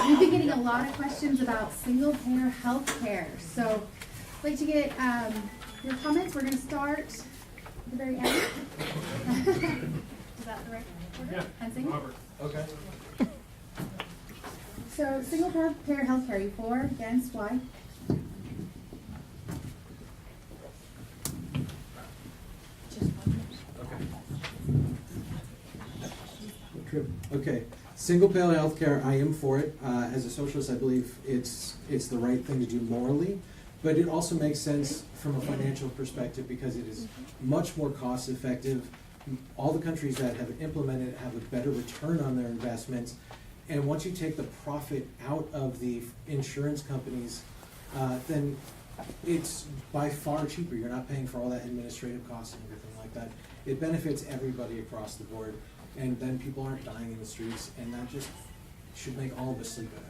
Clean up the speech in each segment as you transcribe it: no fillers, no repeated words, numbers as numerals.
we've been getting a lot of questions about single-payer health care. So I'd like to get your comments. We're going to start at the very end. Is that the right order? Yeah, Hensing? Robert. Okay. So single-payer health care, you for, against, why? Okay. Single payer healthcare, I am for it. As a socialist, I believe it's the right thing to do morally, but it also makes sense from a financial perspective because it is much more cost effective. All the countries that have implemented it have a better return on their investments. And once you take the profit out of the insurance companies, then it's by far cheaper. You're not paying for all that administrative costs and everything like that. It benefits everybody across the board. And then people aren't dying in the streets, and that just should make all of us sleep better.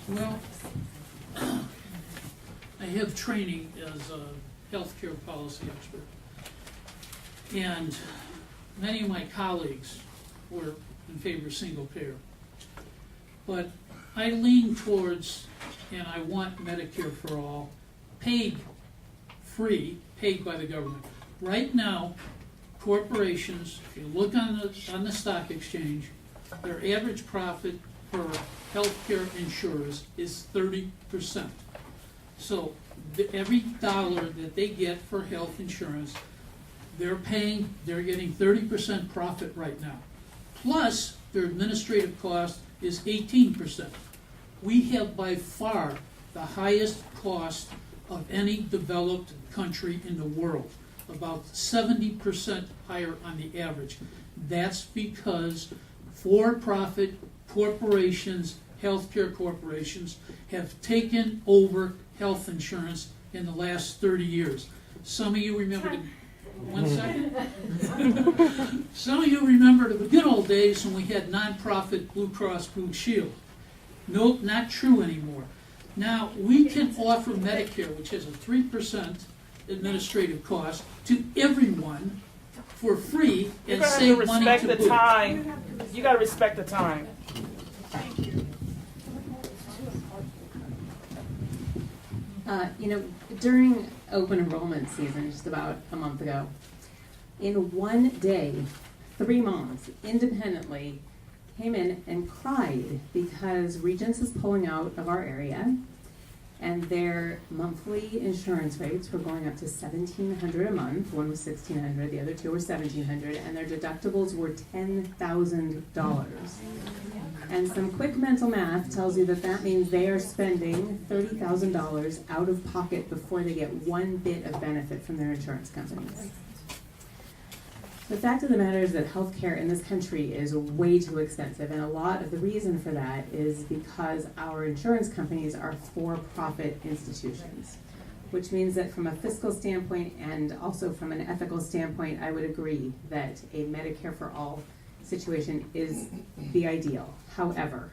Well, I have training as a healthcare policy expert, and many of my colleagues were in favor of single payer. But I lean towards, and I want Medicare for all, paid by the government. Right now, corporations, if you look on the stock exchange, their average profit per healthcare insurers is 30%. So every dollar that they get for health insurance, they're getting 30% profit right now. Plus, their administrative cost is 18%. We have by far the highest cost of any developed country in the world, about 70% higher on the average. That's because for-profit corporations, healthcare corporations, have taken over health insurance in the last 30 years. Some of you remember one second. Some of you remember the good old days when we had nonprofit Blue Cross Blue Shield. Nope, not true anymore. Now we can offer Medicare, which has a 3% administrative cost, to everyone for free and save money to boot. You got to respect the time. During open enrollment season, just about a month ago, in one day, 3 moms independently came in and cried because Regents is pulling out of our area, and their monthly insurance rates were going up to $1,700 a month. One was $1,600, the other two were $1,700, and their deductibles were $10,000. And some quick mental math tells you that that means they are spending $30,000 out of pocket before they get one bit of benefit from their insurance companies. The fact of the matter is that healthcare in this country is way too expensive, and a lot of the reason for that is because our insurance companies are for-profit institutions, which means that from a fiscal standpoint and also from an ethical standpoint, I would agree that a Medicare for all situation is the ideal. However,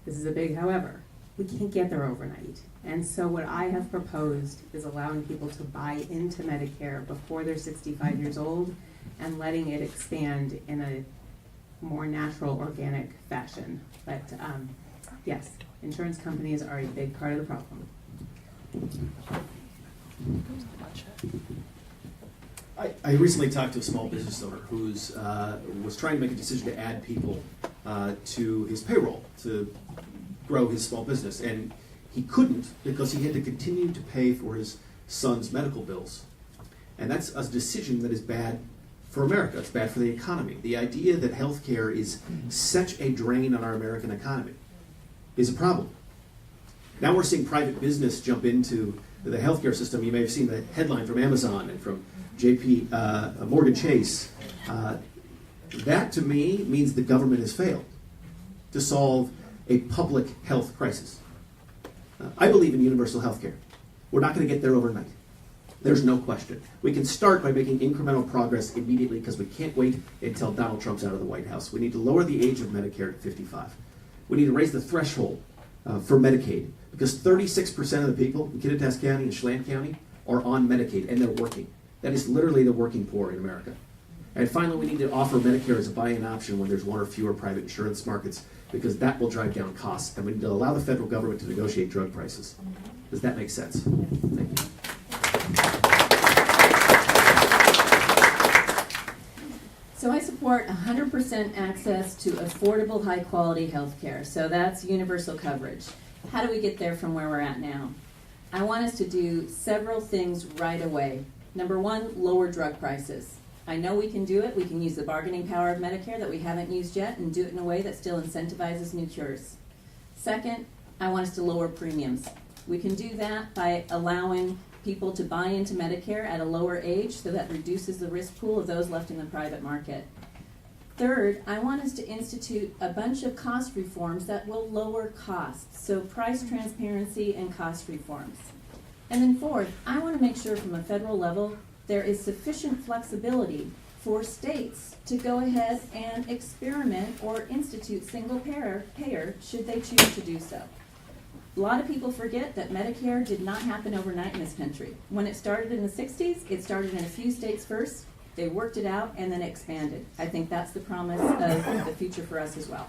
this is a big however, we can't get there overnight. And so what I have proposed is allowing people to buy into Medicare before they're 65 years old and letting it expand in a more natural, organic fashion. But yes, insurance companies are a big part of the problem. I recently talked to a small business owner who was trying to make a decision to add people to his payroll to grow his small business, and he couldn't because he had to continue to pay for his son's medical bills. And that's a decision that is bad for America. It's bad for the economy. The idea that healthcare is such a drain on our American economy is a problem. Now we're seeing private business jump into the healthcare system. You may have seen the headline from Amazon and from Morgan Chase. That to me means the government has failed to solve a public health crisis. I believe in universal health care. We're not going to get there overnight. There's no question. We can start by making incremental progress immediately because we can't wait until Donald Trump's out of the White House. We need to lower the age of Medicare to 55. We need to raise the threshold for Medicaid Because 36% of the people in Kittitas County and Chelan County are on Medicaid, and they're working. That is literally the working poor in America. And finally, we need to offer Medicare as a buy-in option when there's one or fewer private insurance markets, because that will drive down costs. And we need to allow the federal government to negotiate drug prices. Does that make sense? Thank you. So I support 100% access to affordable, high-quality health care. So that's universal coverage. How do we get there from where we're at now? I want us to do several things right away. Number one, lower drug prices. I know we can do it. We can use the bargaining power of Medicare that we haven't used yet and do it in a way that still incentivizes new cures. Second, I want us to lower premiums. We can do that by allowing people to buy into Medicare at a lower age, so that reduces the risk pool of those left in the private market. Third, I want us to institute a bunch of cost reforms that will lower costs, so price transparency and cost reforms. And then fourth, I want to make sure from a federal level there is sufficient flexibility for states to go ahead and experiment or institute single payer should they choose to do so. A lot of people forget that Medicare did not happen overnight in this country. When it started in the 60s, it started in a few states first. They worked it out and then expanded. I think that's the promise of the future for us as well.